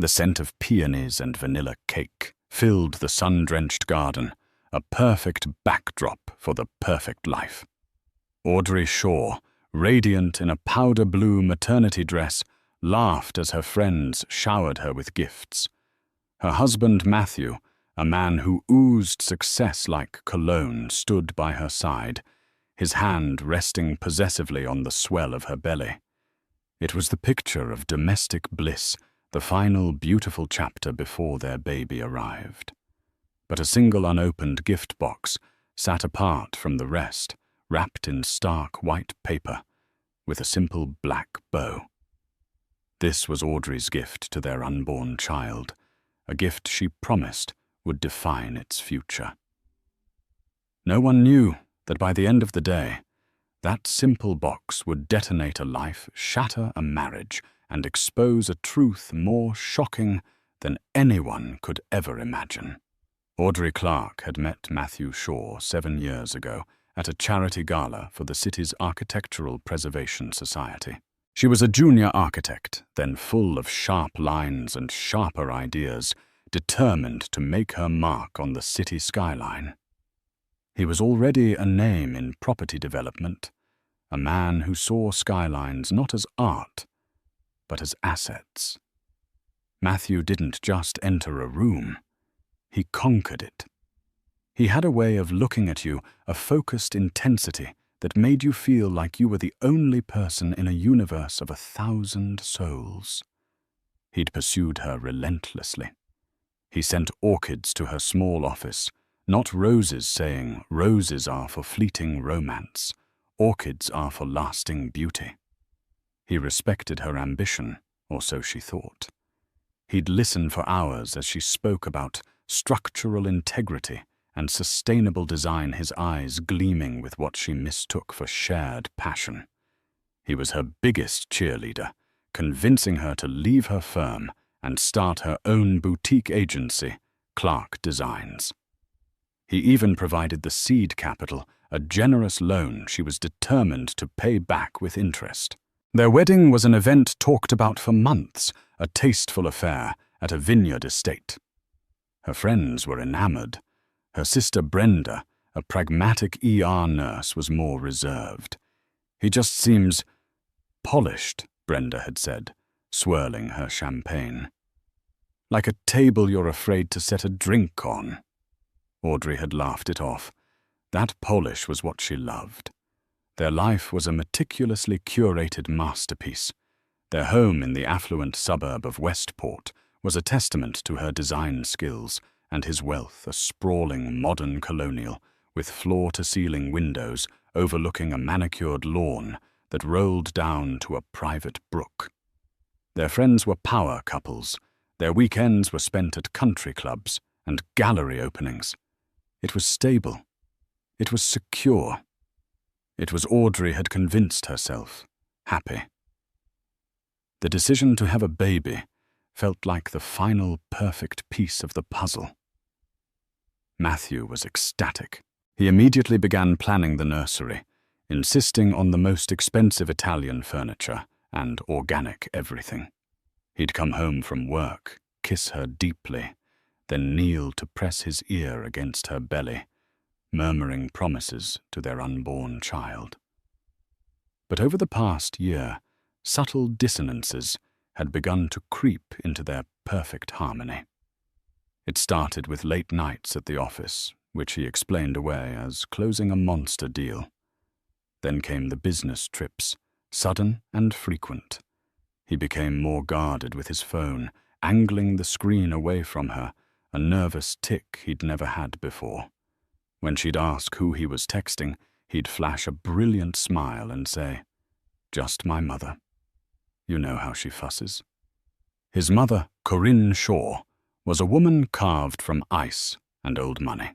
The scent of peonies and vanilla cake filled the sun-drenched garden, a perfect backdrop for the perfect life. Audrey Shaw, radiant in a powder-blue maternity dress, laughed as her friends showered her with gifts. Her husband Matthew, a man who oozed success like cologne, stood by her side, his hand resting possessively on the swell of her belly. It was the picture of domestic bliss, the final beautiful chapter before their baby arrived. But a single unopened gift box sat apart from the rest, wrapped in stark white paper, with a simple black bow. This was Audrey's gift to their unborn child, a gift she promised would define its future. No one knew that by the end of the day, that simple box would detonate a life, shatter a marriage, and expose a truth more shocking than anyone could ever imagine. Audrey Clark had met Matthew Shaw 7 years ago at a charity gala for the city's Architectural Preservation Society. She was a junior architect, then full of sharp lines and sharper ideas, determined to make her mark on the city skyline. He was already a name in property development, a man who saw skylines not as art, but as assets. Matthew didn't just enter a room, he conquered it. He had a way of looking at you, a focused intensity that made you feel like you were the only person in a universe of 1,000 souls. He'd pursued her relentlessly. He sent orchids to her small office, not roses saying, "Roses are for fleeting romance, orchids are for lasting beauty." He respected her ambition, or so she thought. He'd listen for hours as she spoke about structural integrity and sustainable design, his eyes gleaming with what she mistook for shared passion. He was her biggest cheerleader, convincing her to leave her firm and start her own boutique agency, Clark Designs. He even provided the seed capital, a generous loan she was determined to pay back with interest. Their wedding was an event talked about for months, a tasteful affair at a vineyard estate. Her friends were enamored. Her sister Brenda, a pragmatic ER nurse, was more reserved. "He just seems polished," Brenda had said, swirling her champagne. "Like a table you're afraid to set a drink on." Audrey had laughed it off. That polish was what she loved. Their life was a meticulously curated masterpiece. Their home in the affluent suburb of Westport was a testament to her design skills, and his wealth a sprawling modern colonial with floor-to-ceiling windows overlooking a manicured lawn that rolled down to a private brook. Their friends were power couples. Their weekends were spent at country clubs and gallery openings. It was stable. It was secure. It was Audrey had convinced herself happy. The decision to have a baby felt like the final perfect piece of the puzzle. Matthew was ecstatic. He immediately began planning the nursery, insisting on the most expensive Italian furniture and organic everything. He'd come home from work, kiss her deeply, then kneel to press his ear against her belly, murmuring promises to their unborn child. But over the past year, subtle dissonances had begun to creep into their perfect harmony. It started with late nights at the office, which he explained away as closing a monster deal. Then came the business trips, sudden and frequent. He became more guarded with his phone, angling the screen away from her, a nervous tic he'd never had before. When she'd ask who he was texting, he'd flash a brilliant smile and say, "Just my mother. You know how she fusses." His mother, Corinne Shaw, was a woman carved from ice and old money.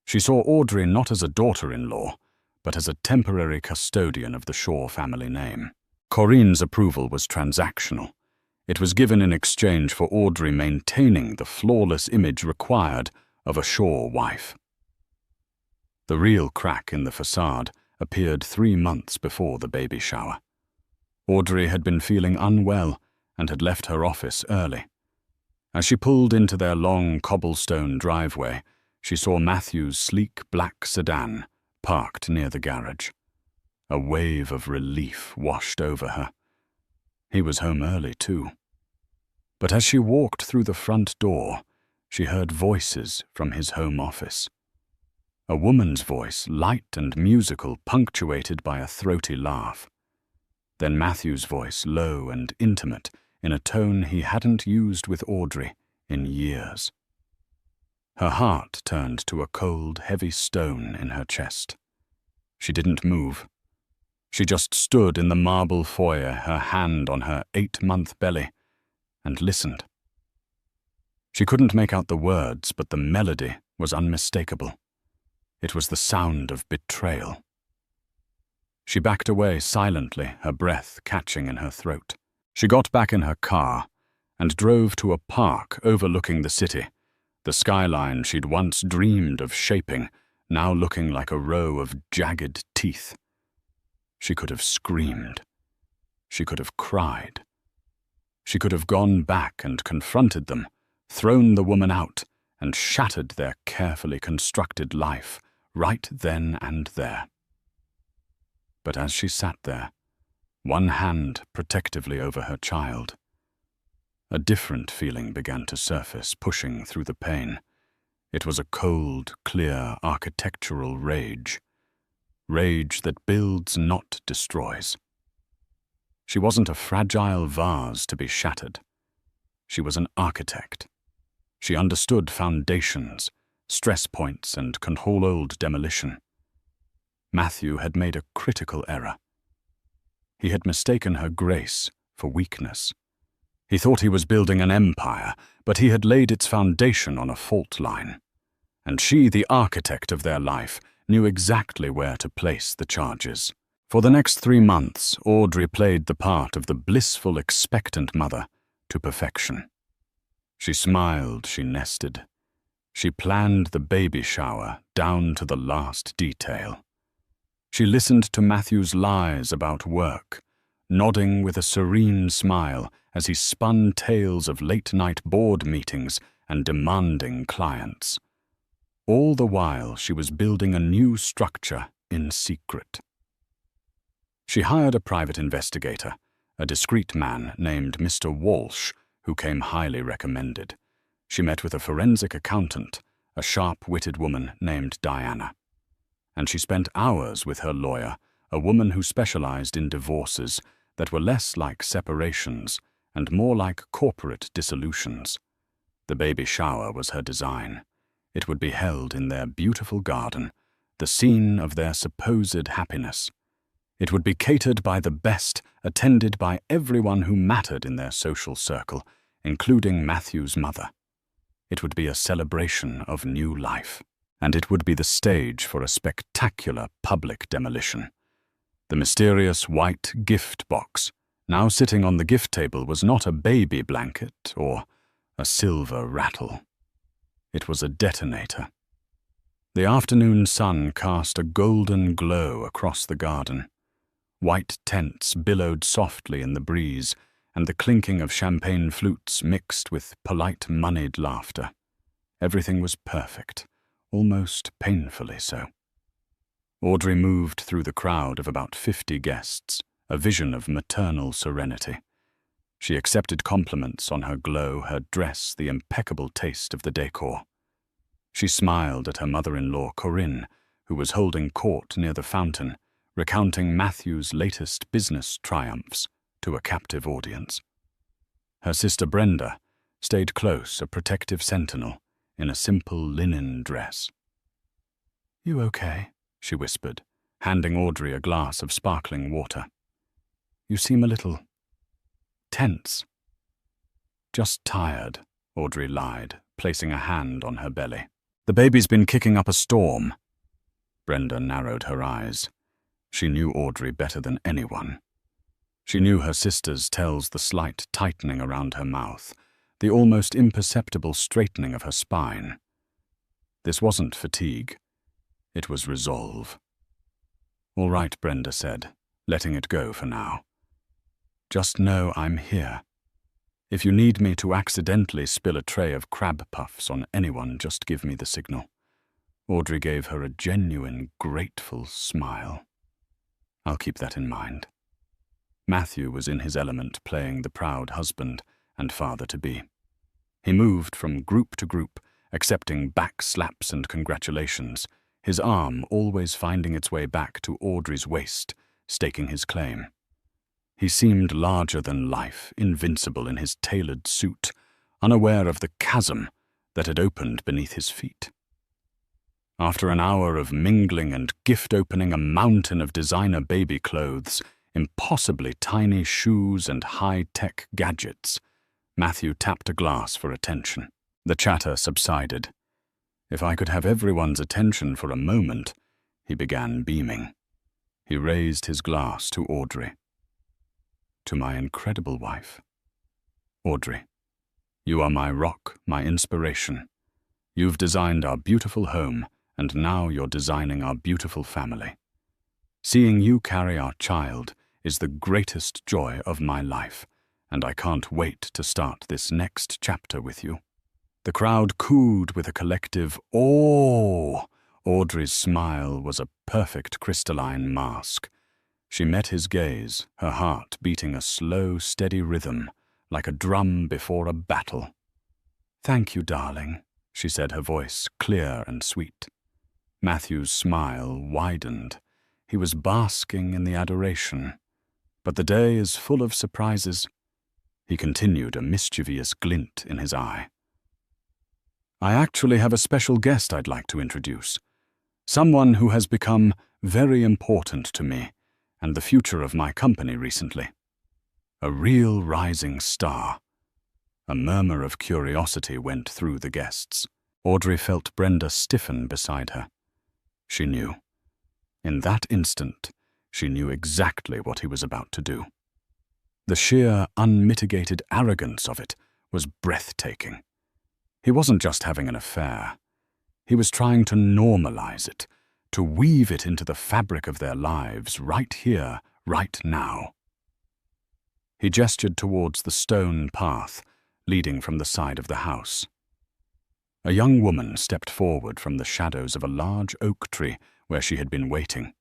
She saw Audrey not as a daughter-in-law, but as a temporary custodian of the Shaw family name. Corinne's approval was transactional. It was given in exchange for Audrey maintaining the flawless image required of a Shaw wife. The real crack in the facade appeared 3 months before the baby shower. Audrey had been feeling unwell and had left her office early. As she pulled into their long cobblestone driveway, she saw Matthew's sleek black sedan parked near the garage. A wave of relief washed over her. He was home early, too. But as she walked through the front door, she heard voices from his home office. A woman's voice, light and musical, punctuated by a throaty laugh. Then Matthew's voice, low and intimate, in a tone he hadn't used with Audrey in years. Her heart turned to a cold, heavy stone in her chest. She didn't move. She just stood in the marble foyer, her hand on her 8-month belly, and listened. She couldn't make out the words, but the melody was unmistakable. It was the sound of betrayal. She backed away silently, her breath catching in her throat. She got back in her car and drove to a park overlooking the city, the skyline she'd once dreamed of shaping, now looking like a row of jagged teeth. She could have screamed. She could have cried. She could have gone back and confronted them, thrown the woman out, and shattered their carefully constructed life right then and there. But as she sat there, one hand protectively over her child, a different feeling began to surface, pushing through the pain. It was a cold, clear, architectural rage. Rage that builds, not destroys. She wasn't a fragile vase to be shattered. She was an architect. She understood foundations, stress points, and controlled demolition. Matthew had made a critical error. He had mistaken her grace for weakness. He thought he was building an empire, but he had laid its foundation on a fault line. And she, the architect of their life, knew exactly where to place the charges. For the next 3 months, Audrey played the part of the blissful, expectant mother to perfection. She smiled, she nested. She planned the baby shower down to the last detail. She listened to Matthew's lies about work, nodding with a serene smile as he spun tales of late-night board meetings and demanding clients. All the while, she was building a new structure in secret. She hired a private investigator, a discreet man named Mr. Walsh, who came highly recommended. She met with a forensic accountant, a sharp-witted woman named Diana. And she spent hours with her lawyer, a woman who specialized in divorces that were less like separations and more like corporate dissolutions. The baby shower was her design. It would be held in their beautiful garden, the scene of their supposed happiness. It would be catered by the best, attended by everyone who mattered in their social circle, including Matthew's mother. It would be a celebration of new life, and it would be the stage for a spectacular public demolition. The mysterious white gift box, now sitting on the gift table, was not a baby blanket or a silver rattle. It was a detonator. The afternoon sun cast a golden glow across the garden. White tents billowed softly in the breeze, and the clinking of champagne flutes mixed with polite, moneyed laughter. Everything was perfect, almost painfully so. Audrey moved through the crowd of about 50 guests, a vision of maternal serenity. She accepted compliments on her glow, her dress, the impeccable taste of the decor. She smiled at her mother-in-law, Corinne, who was holding court near the fountain, recounting Matthew's latest business triumphs to a captive audience. Her sister Brenda stayed close, a protective sentinel, in a simple linen dress. "You okay?" she whispered, handing Audrey a glass of sparkling water. "You seem a little tense." "Just tired," Audrey lied, placing a hand on her belly. "The baby's been kicking up a storm." Brenda narrowed her eyes. She knew Audrey better than anyone. She knew her sister's tells the slight tightening around her mouth, the almost imperceptible straightening of her spine. This wasn't fatigue. It was resolve. "All right," Brenda said, letting it go for now. "Just know I'm here. If you need me to accidentally spill a tray of crab puffs on anyone, just give me the signal. Audrey gave her a genuine, grateful smile. I'll keep that in mind. Matthew was in his element, playing the proud husband and father-to-be. He moved from group to group, accepting back slaps and congratulations, his arm always finding its way back to Audrey's waist, staking his claim. He seemed larger than life, invincible in his tailored suit, unaware of the chasm that had opened beneath his feet. After an hour of mingling and gift-opening a mountain of designer baby clothes, impossibly tiny shoes and high-tech gadgets, Matthew tapped a glass for attention. The chatter subsided. If I could have everyone's attention for a moment, he began beaming. He raised his glass to Audrey. To my incredible wife. Audrey, you are my rock, my inspiration. You've designed our beautiful home, and now you're designing our beautiful family. Seeing you carry our child is the greatest joy of my life, and I can't wait to start this next chapter with you. The crowd cooed with a collective "Oh!" Audrey's smile was a perfect crystalline mask. She met his gaze, her heart beating a slow, steady rhythm, like a drum before a battle. "Thank you, darling," she said, her voice clear and sweet. Matthew's smile widened. He was basking in the adoration. But the day is full of surprises. He continued, a mischievous glint in his eye. I actually have a special guest I'd like to introduce. Someone who has become very important to me and the future of my company recently. A real rising star. A murmur of curiosity went through the guests. Audrey felt Brenda stiffen beside her. She knew. In that instant, she knew exactly what he was about to do. The sheer, unmitigated arrogance of it was breathtaking. He wasn't just having an affair. He was trying to normalize it, to weave it into the fabric of their lives right here, right now. He gestured towards the stone path leading from the side of the house. A young woman stepped forward from the shadows of a large oak tree where she had been waiting.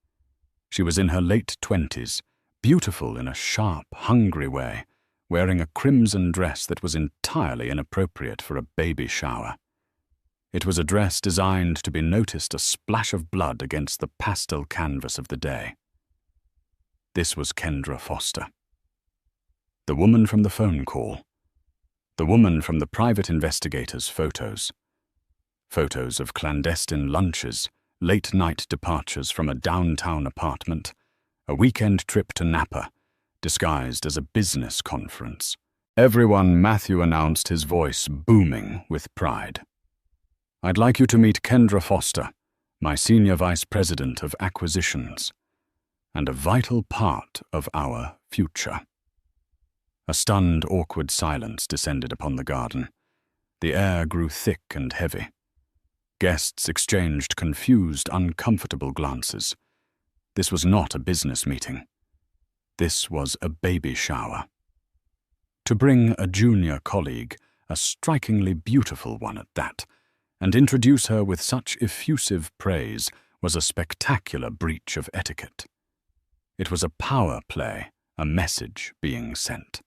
She was in her late 20s, beautiful in a sharp, hungry way, wearing a crimson dress that was entirely inappropriate for a baby shower. It was a dress designed to be noticed a splash of blood against the pastel canvas of the day. This was Kendra Foster. The woman from the phone call. The woman from the private investigator's photos. Photos of clandestine lunches, late-night departures from a downtown apartment, a weekend trip to Napa, disguised as a business conference. Everyone, Matthew announced, his voice booming with pride. I'd like you to meet Kendra Foster, my Senior Vice President of Acquisitions, and a vital part of our future. A stunned, awkward silence descended upon the garden. The air grew thick and heavy. Guests exchanged confused, uncomfortable glances. This was not a business meeting. This was a baby shower. To bring a junior colleague, a strikingly beautiful one at that, and introduce her with such effusive praise was a spectacular breach of etiquette. It was a power play, a message being sent.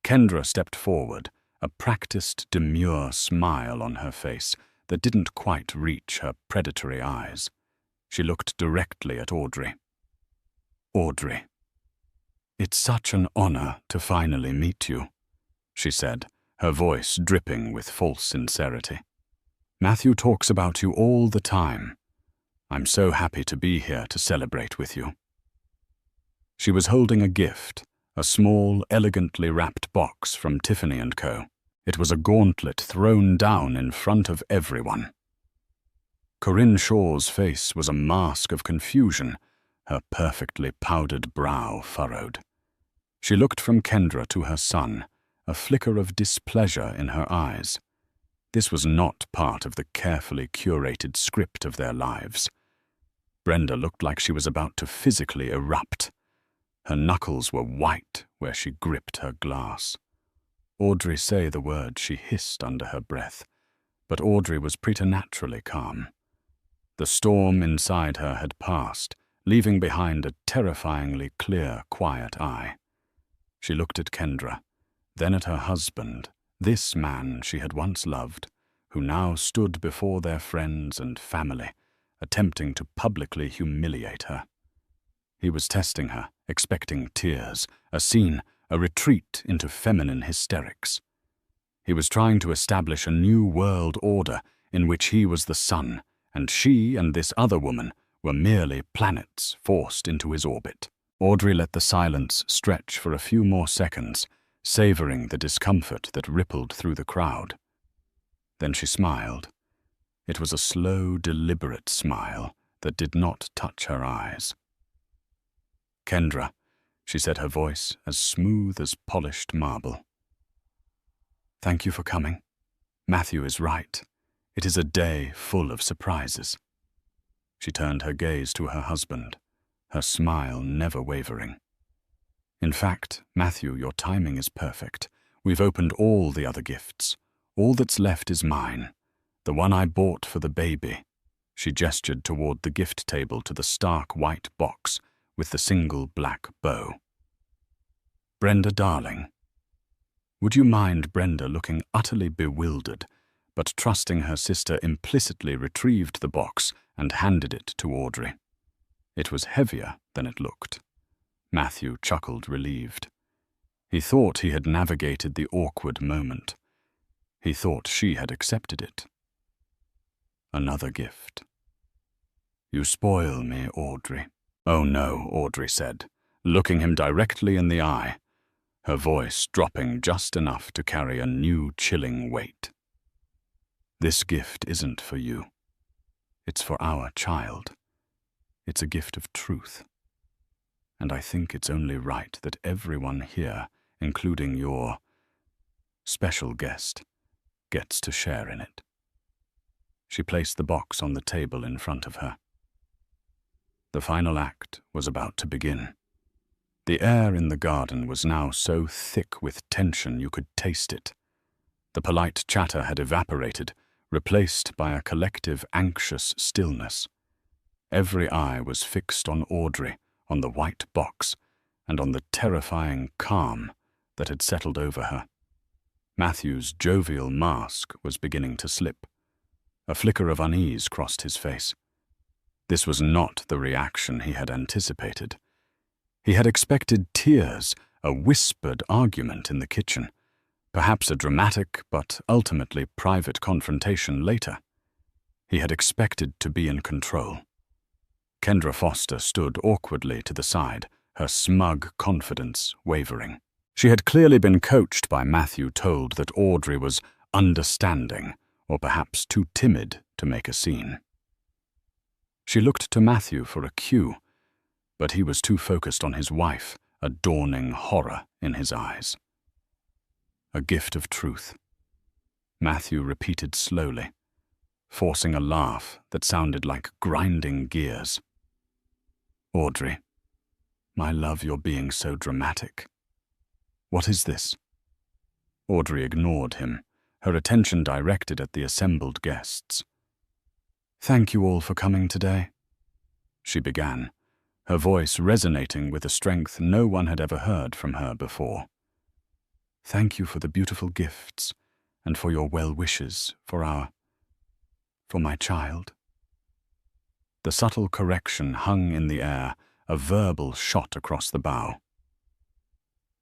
Kendra stepped forward, a practiced, demure smile on her face that didn't quite reach her predatory eyes. She looked directly at Audrey. Audrey, it's such an honor to finally meet you, she said, her voice dripping with false sincerity. Matthew talks about you all the time. I'm so happy to be here to celebrate with you. She was holding a gift, a small, elegantly wrapped box from Tiffany & Co. It was a gauntlet thrown down in front of everyone. Corinne Shaw's face was a mask of confusion, her perfectly powdered brow furrowed. She looked from Kendra to her son, a flicker of displeasure in her eyes. This was not part of the carefully curated script of their lives. Brenda looked like she was about to physically erupt. Her knuckles were white where she gripped her glass. Audrey say the word she hissed under her breath, but Audrey was preternaturally calm. The storm inside her had passed, leaving behind a terrifyingly clear, quiet eye. She looked at Kendra, then at her husband, this man she had once loved, who now stood before their friends and family, attempting to publicly humiliate her. He was testing her, expecting tears, a scene, a retreat into feminine hysterics. He was trying to establish a new world order in which he was the sun, and she and this other woman were merely planets forced into his orbit. Audrey let the silence stretch for a few more seconds, savoring the discomfort that rippled through the crowd. Then she smiled. It was a slow, deliberate smile that did not touch her eyes. "Kendra," she said, her voice as smooth as polished marble. "Thank you for coming. Matthew is right. It is a day full of surprises." She turned her gaze to her husband, her smile never wavering. "In fact, Matthew, your timing is perfect. We've opened all the other gifts. All that's left is mine, the one I bought for the baby." She gestured toward the gift table to the stark white box with the single black bow. "Brenda, darling." Would you mind Brenda looking utterly bewildered, but trusting her sister implicitly retrieved the box and handed it to Audrey. It was heavier than it looked. Matthew chuckled, relieved. He thought he had navigated the awkward moment. He thought she had accepted it. Another gift. "You spoil me, Audrey." "Oh no," Audrey said, looking him directly in the eye, her voice dropping just enough to carry a new chilling weight. "This gift isn't for you. It's for our child. It's a gift of truth. And I think it's only right that everyone here, including your special guest, gets to share in it." She placed the box on the table in front of her. The final act was about to begin. The air in the garden was now so thick with tension you could taste it. The polite chatter had evaporated, replaced by a collective anxious stillness. Every eye was fixed on Audrey, on the white box, and on the terrifying calm that had settled over her. Matthew's jovial mask was beginning to slip. A flicker of unease crossed his face. This was not the reaction he had anticipated. He had expected tears, a whispered argument in the kitchen, perhaps a dramatic but ultimately private confrontation later. He had expected to be in control. Kendra Foster stood awkwardly to the side, her smug confidence wavering. She had clearly been coached by Matthew, told that Audrey was understanding, or perhaps too timid to make a scene. She looked to Matthew for a cue, but he was too focused on his wife, a dawning horror in his eyes. "A gift of truth," Matthew repeated slowly, forcing a laugh that sounded like grinding gears. "Audrey, my love, you're being so dramatic. What is this?" Audrey ignored him, her attention directed at the assembled guests. "Thank you all for coming today," she began, her voice resonating with a strength no one had ever heard from her before. "Thank you for the beautiful gifts and for your well wishes for my child." The subtle correction hung in the air, a verbal shot across the bow.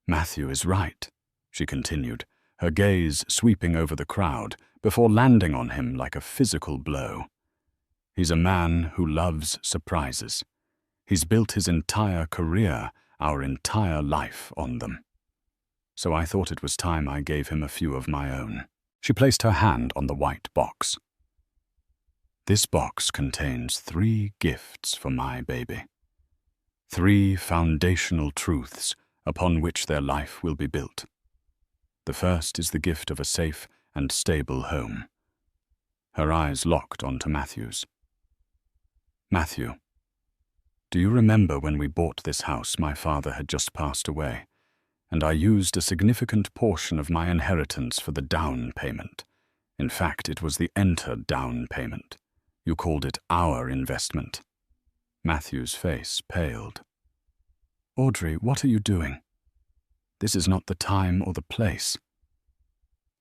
"Matthew is right," she continued, her gaze sweeping over the crowd before landing on him like a physical blow. "He's a man who loves surprises. He's built his entire career, our entire life on them. So I thought it was time I gave him a few of my own." She placed her hand on the white box. "This box contains 3 gifts for my baby. 3 foundational truths upon which their life will be built. The first is the gift of a safe and stable home." Her eyes locked onto Matthew's. "Matthew, do you remember when we bought this house my father had just passed away, and I used a significant portion of my inheritance for the down payment. In fact, it was the enter down payment. You called it our investment." Matthew's face paled. "Audrey, what are you doing? This is not the time or the place."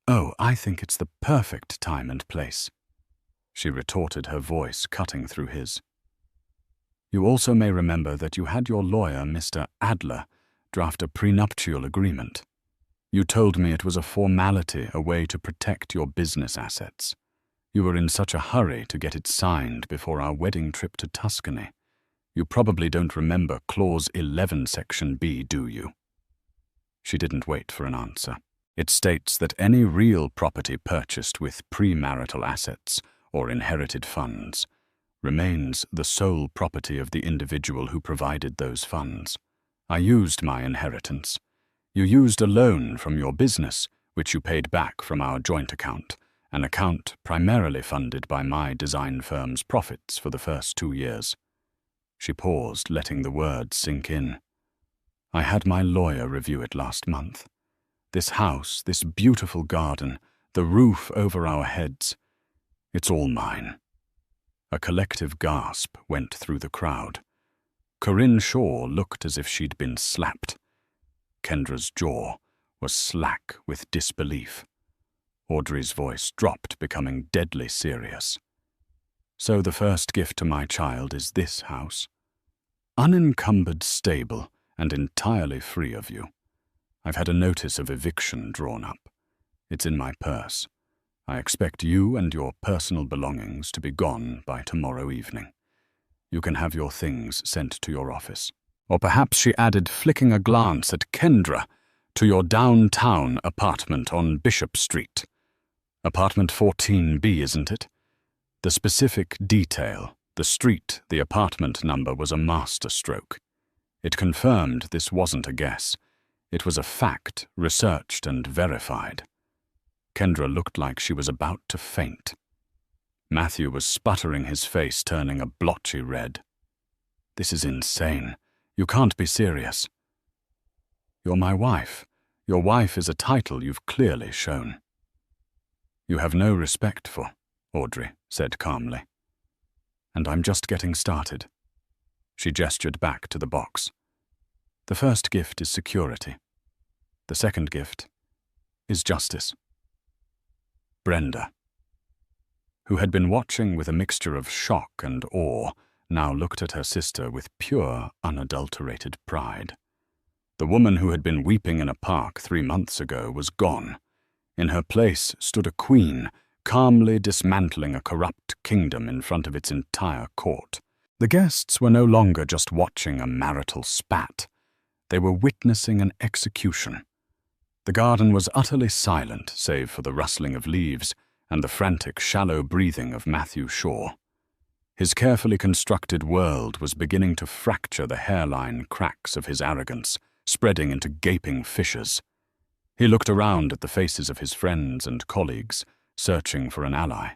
"Oh, I think it's the perfect time and place," she retorted, her voice cutting through his. "You also may remember that you had your lawyer, Mr. Adler, draft a prenuptial agreement. You told me it was a formality, a way to protect your business assets. You were in such a hurry to get it signed before our wedding trip to Tuscany. You probably don't remember Clause 11, Section B, do you?" She didn't wait for an answer. It states that any real property purchased with premarital assets or inherited funds remains the sole property of the individual who provided those funds. I used my inheritance. You used a loan from your business, which you paid back from our joint account, an account primarily funded by my design firm's profits for the first 2 years. She paused, letting the words sink in. "I had my lawyer review it last month. This house, this beautiful garden, the roof over our heads, it's all mine." A collective gasp went through the crowd. Corinne Shaw looked as if she'd been slapped. Kendra's jaw was slack with disbelief. Audrey's voice dropped, becoming deadly serious. "So the first gift to my child is this house. Unencumbered, stable, and entirely free of you. I've had a notice of eviction drawn up. It's in my purse. I expect you and your personal belongings to be gone by tomorrow evening. You can have your things sent to your office." Or perhaps she added, flicking a glance at Kendra, "to your downtown apartment on Bishop Street. Apartment 14B, isn't it?" The specific detail, the street, the apartment number, was a masterstroke. It confirmed this wasn't a guess. It was a fact, researched and verified. Kendra looked like she was about to faint. Matthew was sputtering, his face turning a blotchy red. "This is insane. You can't be serious." "You're my wife. Your wife is a title you've clearly shown." "You have no respect for," Audrey said calmly. "And I'm just getting started." She gestured back to the box. "The first gift is security. The second gift is justice." Brenda, who had been watching with a mixture of shock and awe, now looked at her sister with pure, unadulterated pride. The woman who had been weeping in a park 3 months ago was gone. In her place stood a queen, calmly dismantling a corrupt kingdom in front of its entire court. The guests were no longer just watching a marital spat. They were witnessing an execution. The garden was utterly silent, save for the rustling of leaves and the frantic, shallow breathing of Matthew Shaw. His carefully constructed world was beginning to fracture, the hairline cracks of his arrogance spreading into gaping fissures. He looked around at the faces of his friends and colleagues, searching for an ally,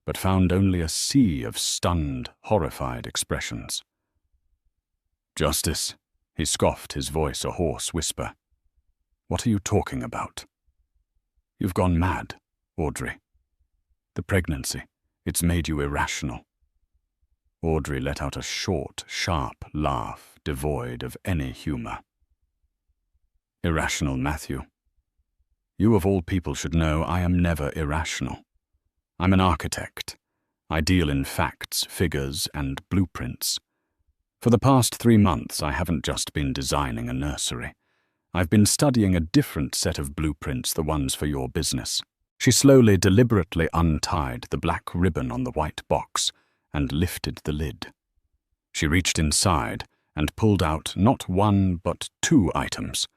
but found only a sea of stunned, horrified expressions. "Justice," he scoffed, his voice a hoarse whisper. "What are you talking about?" "You've gone mad, Audrey. The pregnancy, it's made you irrational." Audrey let out a short, sharp laugh, devoid of any humor. "Irrational, Matthew. You of all people should know I am never irrational. I'm an architect. I deal in facts, figures, and blueprints. For the past 3 months, I haven't just been designing a nursery. I've been studying a different set of blueprints, the ones for your business." She slowly, deliberately untied the black ribbon on the white box and lifted the lid. She reached inside and pulled out not 1 but 2 items.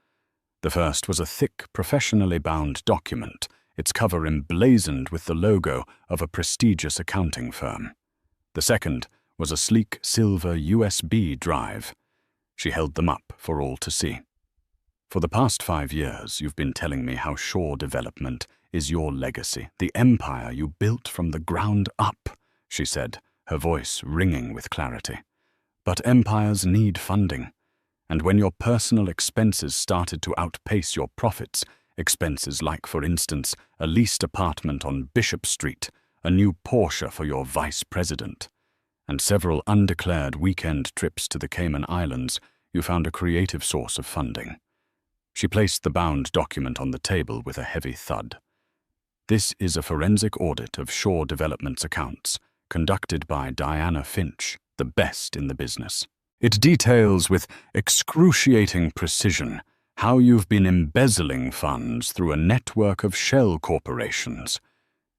The first was a thick, professionally bound document, its cover emblazoned with the logo of a prestigious accounting firm. The second was a sleek silver USB drive. She held them up for all to see. "For the past 5 years, you've been telling me how Shaw Development is your legacy, the empire you built from the ground up," she said, her voice ringing with clarity. "But empires need funding. And when your personal expenses started to outpace your profits, expenses like, for instance, a leased apartment on Bishop Street, a new Porsche for your vice president, and several undeclared weekend trips to the Cayman Islands, you found a creative source of funding. She placed the bound document on the table with a heavy thud. This is a forensic audit of Shore Development's accounts, conducted by Diana Finch, the best in the business. It details with excruciating precision how you've been embezzling funds through a network of shell corporations.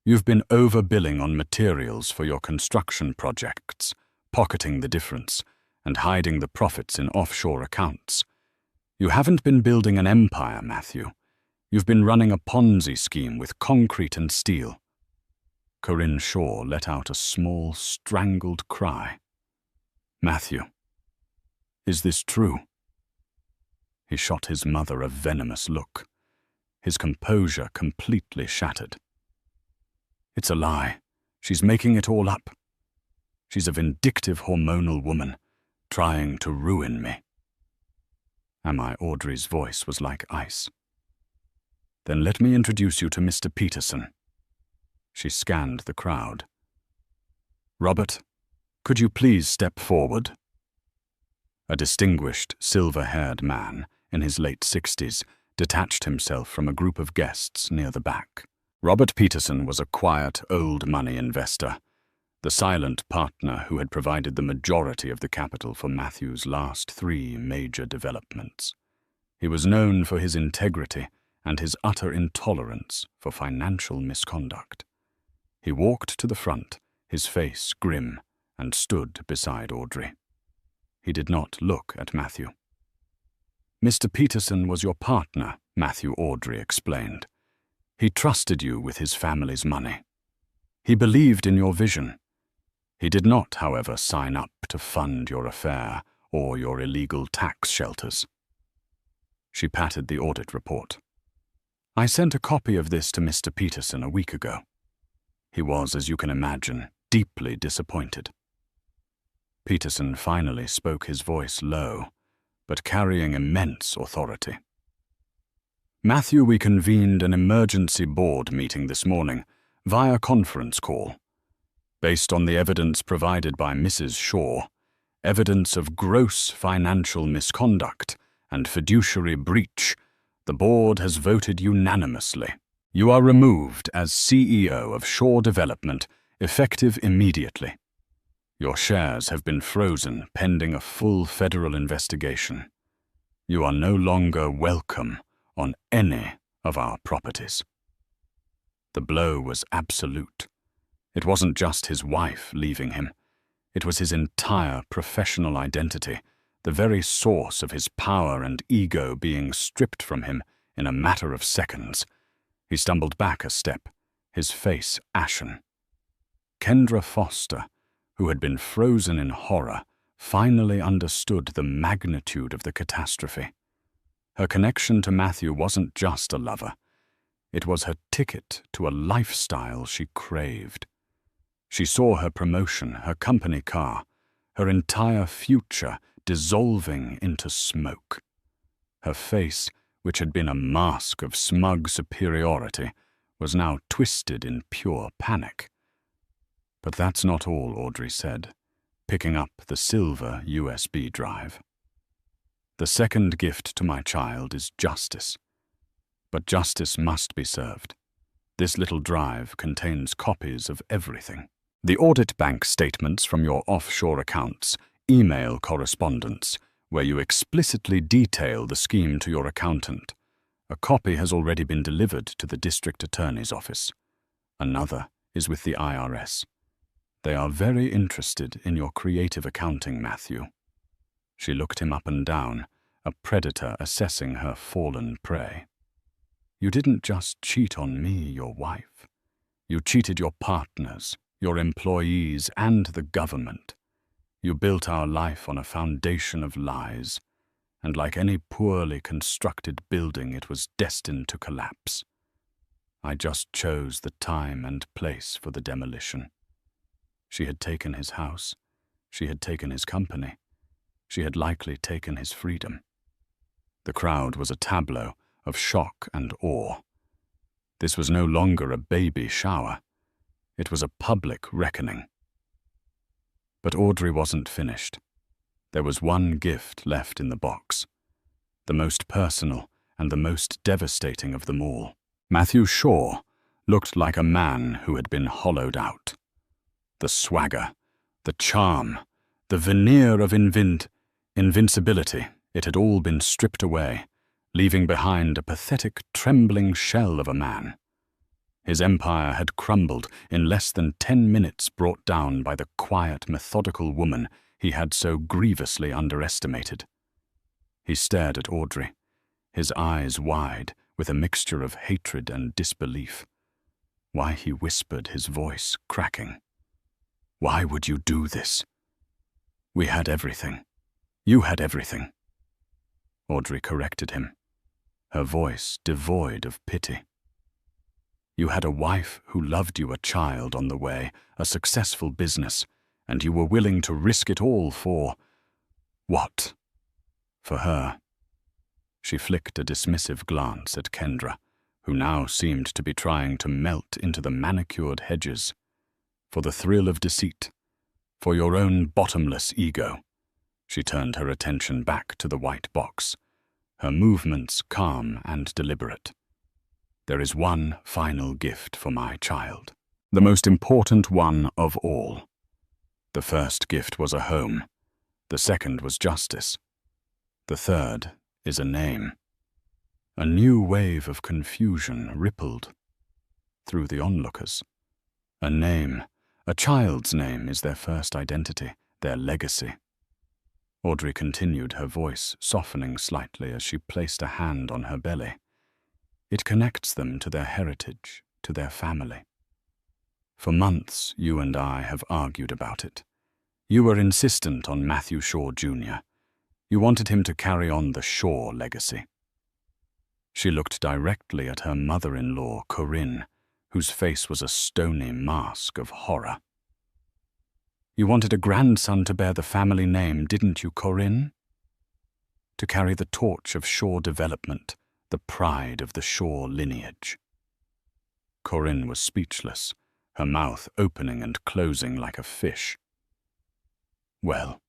You've been overbilling on materials for your construction projects, pocketing the difference, and hiding the profits in offshore accounts. You haven't been building an empire, Matthew. You've been running a Ponzi scheme with concrete and steel. Corinne Shaw let out a small, strangled cry. Matthew, is this true? He shot his mother a venomous look, his composure completely shattered. It's a lie. She's making it all up. She's a vindictive hormonal woman, trying to ruin me. Audrey's voice was like ice. Then let me introduce you to Mr. Peterson. She scanned the crowd. Robert, could you please step forward? A distinguished, silver-haired man in his late 60s detached himself from a group of guests near the back. Robert Peterson was a quiet, old-money investor, the silent partner who had provided the majority of the capital for Matthew's last 3 major developments. He was known for his integrity and his utter intolerance for financial misconduct. He walked to the front, his face grim, and stood beside Audrey. He did not look at Matthew. Mr. Peterson was your partner, Matthew Audrey explained. He trusted you with his family's money. He believed in your vision. He did not, however, sign up to fund your affair or your illegal tax shelters. She patted the audit report. I sent a copy of this to Mr. Peterson a week ago. He was, as you can imagine, deeply disappointed. Peterson finally spoke, his voice low, but carrying immense authority. Matthew, we convened an emergency board meeting this morning via conference call. Based on the evidence provided by Mrs. Shaw, evidence of gross financial misconduct and fiduciary breach, the board has voted unanimously. You are removed as CEO of Shore Development, effective immediately. Your shares have been frozen pending a full federal investigation. You are no longer welcome on any of our properties. The blow was absolute. It wasn't just his wife leaving him. It was his entire professional identity, the very source of his power and ego being stripped from him in a matter of seconds. He stumbled back a step, his face ashen. Kendra Foster, who had been frozen in horror, finally understood the magnitude of the catastrophe. Her connection to Matthew wasn't just a lover. It was her ticket to a lifestyle she craved. She saw her promotion, her company car, her entire future dissolving into smoke. Her face, which had been a mask of smug superiority, was now twisted in pure panic. But that's not all, Audrey said, picking up the silver USB drive. The second gift to my child is justice. But justice must be served. This little drive contains copies of everything. The audit bank statements from your offshore accounts, email correspondence, where you explicitly detail the scheme to your accountant. A copy has already been delivered to the district attorney's office. Another is with the IRS. They are very interested in your creative accounting, Matthew. She looked him up and down, a predator assessing her fallen prey. You didn't just cheat on me, your wife. You cheated your partners, your employees, and the government. You built our life on a foundation of lies, and like any poorly constructed building, it was destined to collapse. I just chose the time and place for the demolition. She had taken his house. She had taken his company. she had likely taken his freedom. The crowd was a tableau of shock and awe. This was no longer a baby shower. It was a public reckoning. But Audrey wasn't finished. There was one gift left in the box, the most personal and the most devastating of them all. Matthew Shaw looked like a man who had been hollowed out. The swagger, the charm, the veneer of invincibility, it had all been stripped away, leaving behind a pathetic, trembling shell of a man. His empire had crumbled in less than 10 minutes, brought down by the quiet, methodical woman he had so grievously underestimated. He stared at Audrey, his eyes wide with a mixture of hatred and disbelief. Why, he whispered, his voice cracking. Why would you do this? We had everything. You had everything. Audrey corrected him, her voice devoid of pity. You had a wife who loved you, a child on the way, a successful business, and you were willing to risk it all for… what? For her. She flicked a dismissive glance at Kendra, who now seemed to be trying to melt into the manicured hedges. For the thrill of deceit, for your own bottomless ego. She turned her attention back to the white box, her movements calm and deliberate. There is one final gift for my child, the most important one of all. The first gift was a home. The second was justice. The third is a name. A new wave of confusion rippled through the onlookers. A name, a child's name, is their first identity, their legacy. Audrey continued, her voice softening slightly as she placed a hand on her belly. It connects them to their heritage, to their family. For months, you and I have argued about it. You were insistent on Matthew Shaw Jr. You wanted him to carry on the Shaw legacy. She looked directly at her mother-in-law, Corinne, whose face was a stony mask of horror. You wanted a grandson to bear the family name, didn't you, Corinne? To carry the torch of Shaw development, the pride of the Shaw lineage. Corinne was speechless, her mouth opening and closing like a fish. Well,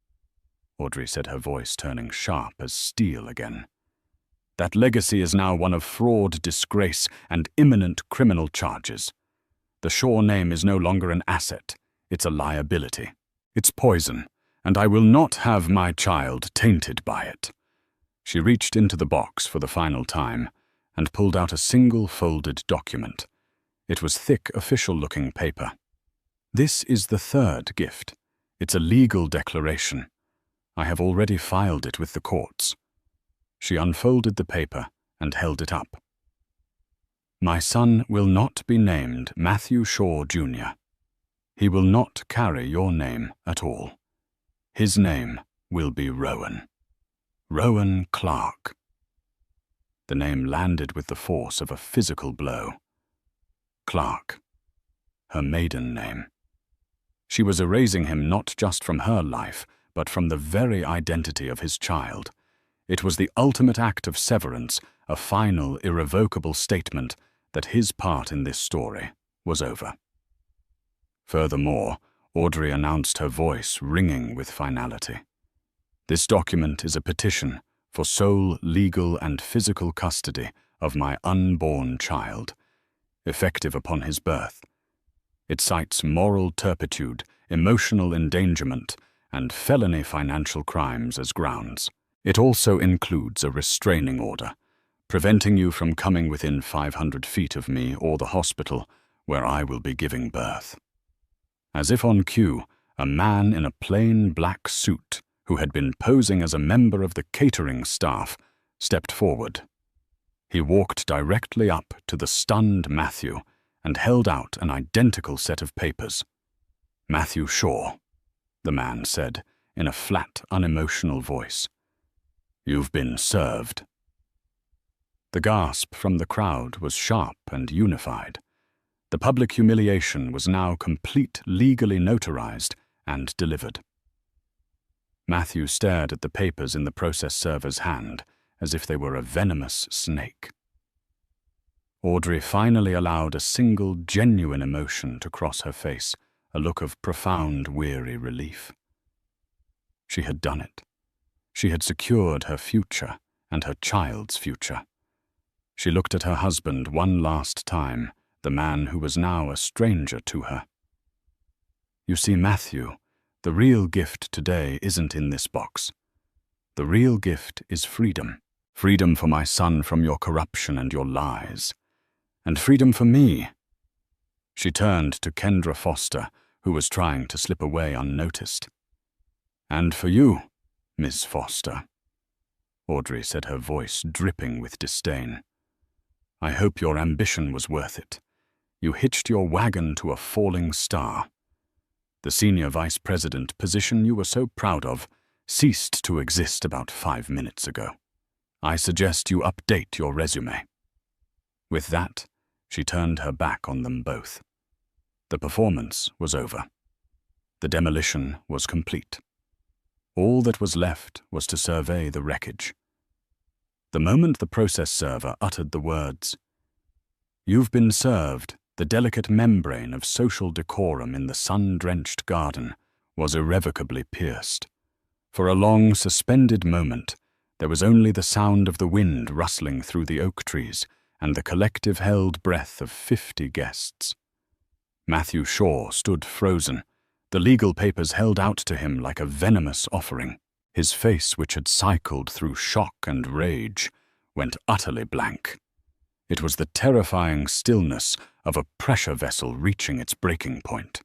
Audrey said, her voice turning sharp as steel again. That legacy is now one of fraud, disgrace, and imminent criminal charges. The Shaw name is no longer an asset, it's a liability. It's poison, and I will not have my child tainted by it. She reached into the box for the final time and pulled out a single folded document. It was thick, official-looking paper. This is the third gift. It's a legal declaration. I have already filed it with the courts. She unfolded the paper and held it up. My son will not be named Matthew Shaw Jr. He will not carry your name at all. His name will be Rowan. Rowan Clark. The name landed with the force of a physical blow. Clark. Her maiden name. She was erasing him not just from her life, but from the very identity of his child. It was the ultimate act of severance, a final, irrevocable statement that his part in this story was over. Furthermore, Audrey announced, her voice ringing with finality. This document is a petition for sole legal and physical custody of my unborn child, effective upon his birth. It cites moral turpitude, emotional endangerment, and felony financial crimes as grounds. It also includes a restraining order, preventing you from coming within 500 feet of me or the hospital where I will be giving birth. As if on cue, a man in a plain black suit, who had been posing as a member of the catering staff, stepped forward. He walked directly up to the stunned Matthew and held out an identical set of papers. Matthew Shaw, the man said in a flat, unemotional voice. You've been served. The gasp from the crowd was sharp and unified. The public humiliation was now complete, legally notarized and delivered. Matthew stared at the papers in the process server's hand, as if they were a venomous snake. Audrey finally allowed a single genuine emotion to cross her face, a look of profound, weary relief. She had done it. She had secured her future and her child's future. She looked at her husband one last time, the man who was now a stranger to her. You see, Matthew, the real gift today isn't in this box. The real gift is freedom. Freedom for my son from your corruption and your lies. And freedom for me. She turned to Kendra Foster, who was trying to slip away unnoticed. And for you, Miss Foster, Audrey said, her voice dripping with disdain. I hope your ambition was worth it. You hitched your wagon to a falling star. The senior vice president position you were so proud of ceased to exist about 5 minutes ago. I suggest you update your resume. With that, she turned her back on them both. The performance was over. The demolition was complete. All that was left was to survey the wreckage. The moment the process server uttered the words, "You've been served," the delicate membrane of social decorum in the sun-drenched garden was irrevocably pierced. For a long, suspended moment, there was only the sound of the wind rustling through the oak trees and the collective held breath of 50 guests. Matthew Shaw stood frozen, the legal papers held out to him like a venomous offering. His face, which had cycled through shock and rage, went utterly blank. It was the terrifying stillness of a pressure vessel reaching its breaking point.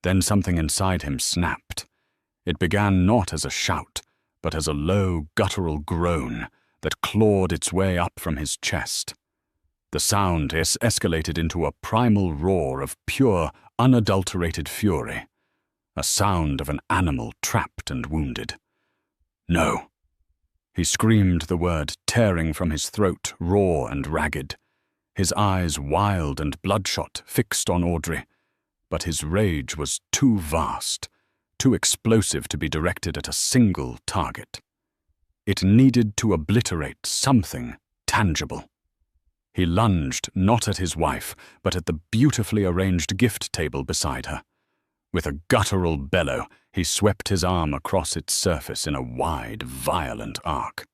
Then something inside him snapped. It began not as a shout, but as a low, guttural groan that clawed its way up from his chest. The sound escalated into a primal roar of pure, unadulterated fury, a sound of an animal trapped and wounded. No. He screamed the word, tearing from his throat, raw and ragged, his eyes wild and bloodshot, fixed on Audrey. But his rage was too vast, too explosive to be directed at a single target. It needed to obliterate something tangible. He lunged not at his wife, but at the beautifully arranged gift table beside her. With a guttural bellow, he swept his arm across its surface in a wide, violent arc.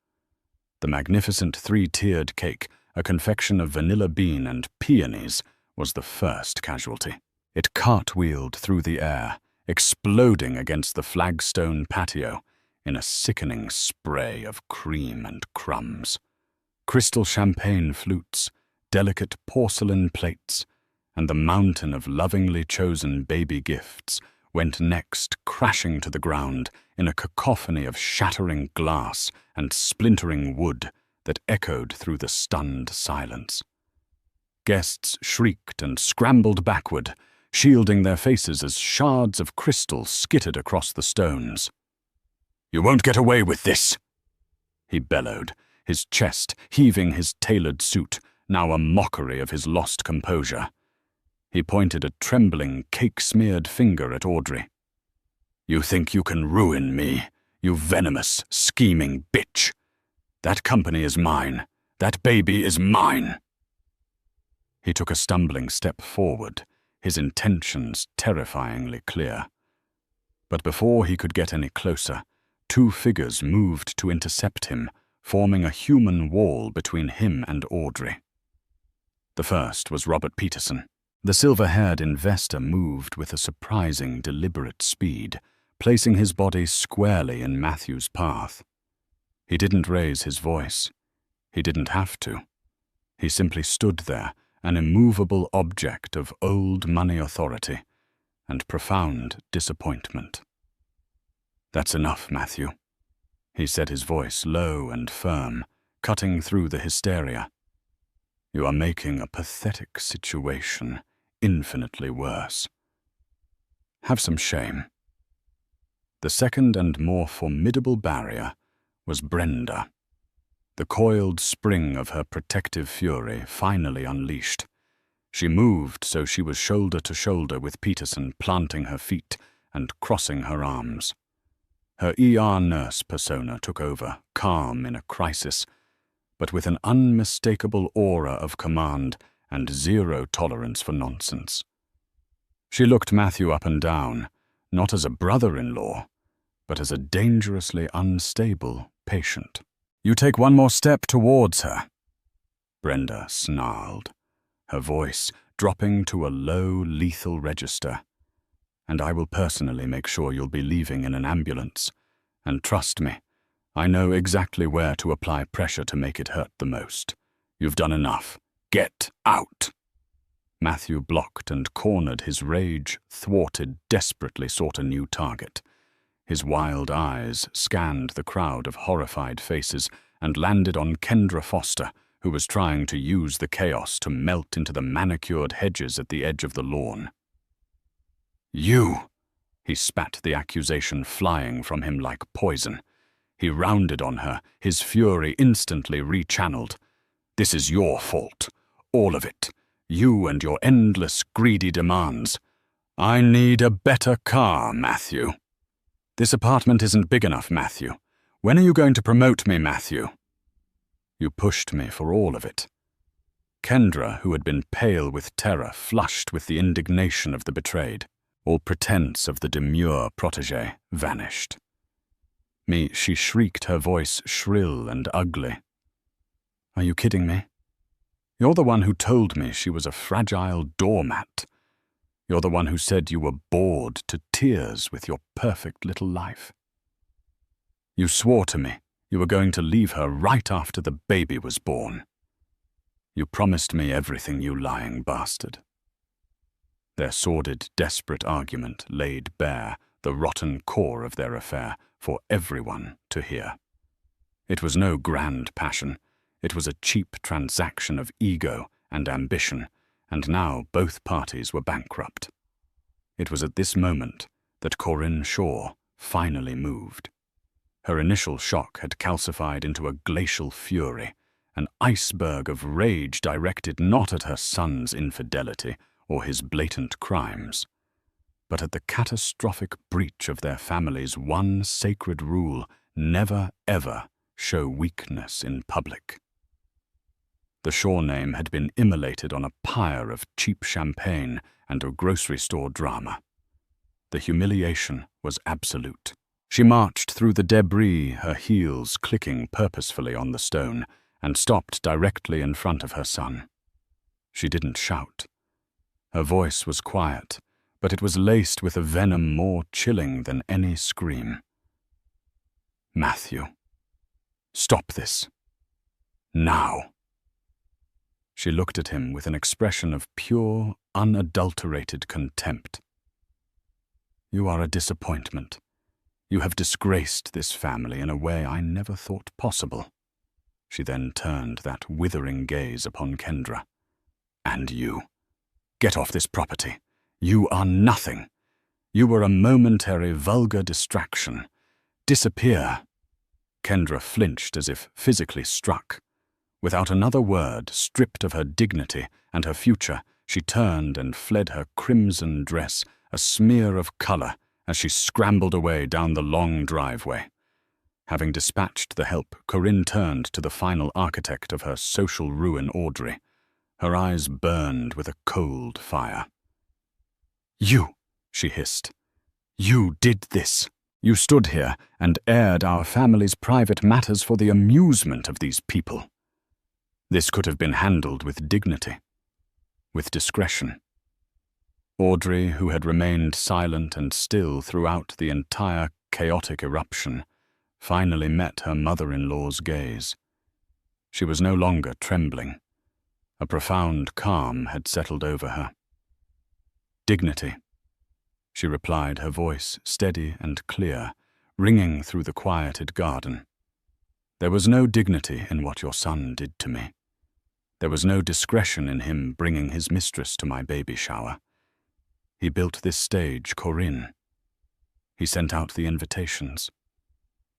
The magnificent 3-tiered cake, a confection of vanilla bean and peonies, was the first casualty. It cartwheeled through the air, exploding against the flagstone patio in a sickening spray of cream and crumbs. Crystal champagne flutes, delicate porcelain plates, and the mountain of lovingly chosen baby gifts went next crashing to the ground in a cacophony of shattering glass and splintering wood that echoed through the stunned silence. Guests shrieked and scrambled backward, shielding their faces as shards of crystal skittered across the stones. "You won't get away with this!" he bellowed, his chest heaving his tailored suit, now a mockery of his lost composure. He pointed a trembling, cake-smeared finger at Audrey. "You think you can ruin me, you venomous, scheming bitch? That company is mine. That baby is mine." He took a stumbling step forward, his intentions terrifyingly clear. But before he could get any closer, 2 figures moved to intercept him, forming a human wall between him and Audrey. The first was Robert Peterson. The silver-haired investor moved with a surprising, deliberate speed, placing his body squarely in Matthew's path. He didn't raise his voice. He didn't have to. He simply stood there, an immovable object of old money authority and profound disappointment. "That's enough, Matthew," he said, his voice low and firm, cutting through the hysteria. "You are making a pathetic situation infinitely worse. Have some shame." The second and more formidable barrier was Brenda. The coiled spring of her protective fury finally unleashed. She moved so she was shoulder to shoulder with Peterson, planting her feet and crossing her arms. Her ER nurse persona took over, calm in a crisis, but with an unmistakable aura of command and zero tolerance for nonsense. She looked Matthew up and down, not as a brother-in-law, but as a dangerously unstable patient. "You take one more step towards her," Brenda snarled, her voice dropping to a low, lethal register, "and I will personally make sure you'll be leaving in an ambulance. And trust me, I know exactly where to apply pressure to make it hurt the most. You've done enough. Get out!" Matthew blocked and cornered, his rage, thwarted, desperately sought a new target. His wild eyes scanned the crowd of horrified faces and landed on Kendra Foster, who was trying to use the chaos to melt into the manicured hedges at the edge of the lawn. "You!" He spat the accusation flying from him like poison. He rounded on her, his fury instantly rechanneled. "This is your fault. All of it. You and your endless, greedy demands. I need a better car, Matthew. This apartment isn't big enough, Matthew. When are you going to promote me, Matthew?" "You pushed me for all of it." Kendra, who had been pale with terror, flushed with the indignation of the betrayed. All pretense of the demure protégé vanished. She shrieked, her voice shrill and ugly. "Are you kidding me? You're the one who told me she was a fragile doormat. You're the one who said you were bored to tears with your perfect little life. You swore to me you were going to leave her right after the baby was born. You promised me everything, you lying bastard." Their sordid, desperate argument laid bare the rotten core of their affair for everyone to hear. It was no grand passion. It was a cheap transaction of ego and ambition, and now both parties were bankrupt. It was at this moment that Corinne Shaw finally moved. Her initial shock had calcified into a glacial fury, an iceberg of rage directed not at her son's infidelity or his blatant crimes, but at the catastrophic breach of their family's one sacred rule: never, ever show weakness in public. The Shaw name had been immolated on a pyre of cheap champagne and a grocery store drama. The humiliation was absolute. She marched through the debris, her heels clicking purposefully on the stone, and stopped directly in front of her son. She didn't shout. Her voice was quiet, but it was laced with a venom more chilling than any scream. "Matthew, stop this. Now." She looked at him with an expression of pure, unadulterated contempt. "You are a disappointment. You have disgraced this family in a way I never thought possible." She then turned that withering gaze upon Kendra. "And you. Get off this property. You are nothing. You were a momentary, vulgar distraction. Disappear." Kendra flinched as if physically struck. Without another word, stripped of her dignity and her future, she turned and fled, her crimson dress a smear of color as she scrambled away down the long driveway. Having dispatched the help, Corinne turned to the final architect of her social ruin, Audrey. Her eyes burned with a cold fire. "You," she hissed. "You did this. You stood here and aired our family's private matters for the amusement of these people. This could have been handled with dignity, with discretion." Audrey, who had remained silent and still throughout the entire chaotic eruption, finally met her mother-in-law's gaze. She was no longer trembling. A profound calm had settled over her. "Dignity," she replied, her voice steady and clear, ringing through the quieted garden. "There was no dignity in what your son did to me. There was no discretion in him bringing his mistress to my baby shower. He built this stage, Corinne. He sent out the invitations.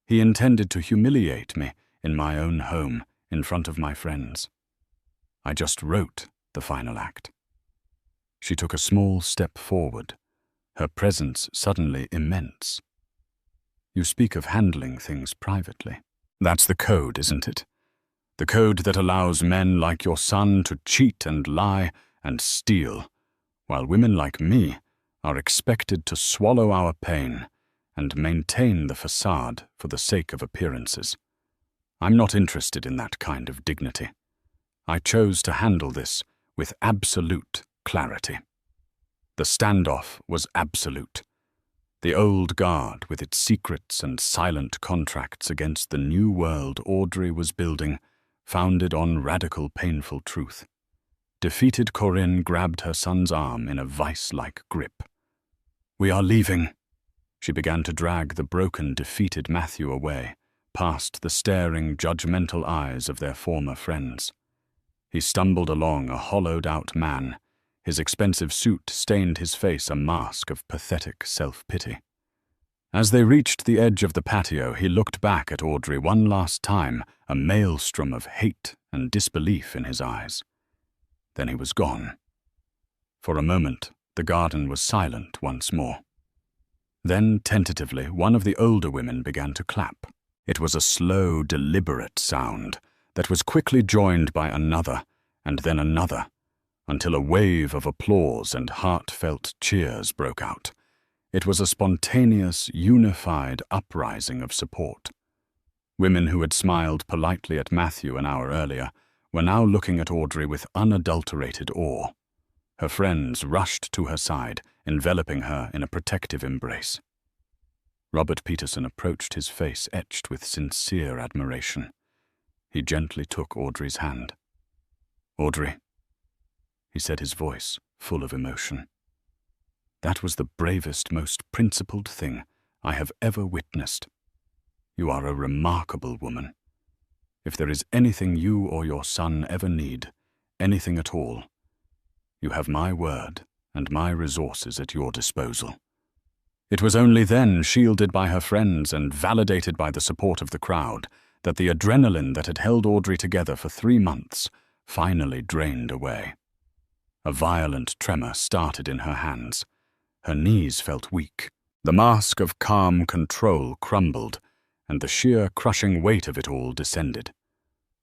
He intended to humiliate me in my own home, in front of my friends. I just wrote the final act." She took a small step forward, her presence suddenly immense. You speak of handling things privately. That's the code, isn't it? The code that allows men like your son to cheat and lie and steal, while women like me are expected to swallow our pain and maintain the facade for the sake of appearances. I'm not interested in that kind of dignity. I chose to handle this with absolute clarity. The standoff was absolute. The old guard, with its secrets and silent contracts against the new world Audrey was building, founded on radical, painful truth. Defeated Corinne grabbed her son's arm in a vice-like grip. "We are leaving." She began to drag the broken, defeated Matthew away, past the staring, judgmental eyes of their former friends. He stumbled along, a hollowed-out man. His expensive suit stained his face a mask of pathetic self-pity. As they reached the edge of the patio, he looked back at Audrey one last time, a maelstrom of hate and disbelief in his eyes. Then he was gone. For a moment, the garden was silent once more. Then, tentatively, one of the older women began to clap. It was a slow, deliberate sound that was quickly joined by another, and then another, until a wave of applause and heartfelt cheers broke out. It was a spontaneous, unified uprising of support. Women who had smiled politely at Matthew an hour earlier were now looking at Audrey with unadulterated awe. Her friends rushed to her side, enveloping her in a protective embrace. Robert Peterson approached, his face etched with sincere admiration. He gently took Audrey's hand. "Audrey," he said, his voice full of emotion, "that was the bravest, most principled thing I have ever witnessed. You are a remarkable woman. If there is anything you or your son ever need, anything at all, you have my word and my resources at your disposal." It was only then, shielded by her friends and validated by the support of the crowd, that the adrenaline that had held Audrey together for 3 months finally drained away. A violent tremor started in her hands. Her knees felt weak. The mask of calm control crumbled, and the sheer crushing weight of it all descended.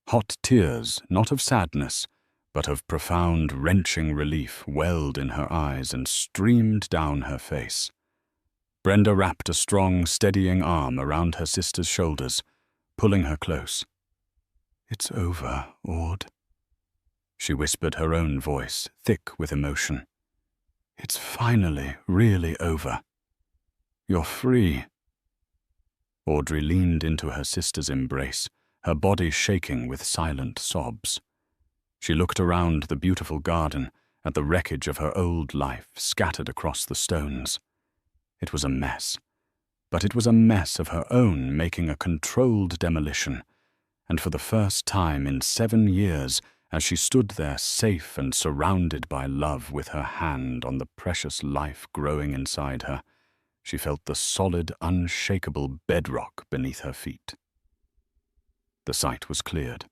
Hot tears, not of sadness, but of profound, wrenching relief, welled in her eyes and streamed down her face. Brenda wrapped a strong, steadying arm around her sister's shoulders, pulling her close. "It's over, Aud," she whispered, her own voice thick with emotion. "It's finally really over. You're free." Audrey leaned into her sister's embrace, her body shaking with silent sobs. She looked around the beautiful garden at the wreckage of her old life scattered across the stones. It was a mess, but it was a mess of her own making a controlled demolition, and for the first time in 7 years, as she stood there safe and surrounded by love with her hand on the precious life growing inside her, she felt the solid, unshakable bedrock beneath her feet. The site was cleared.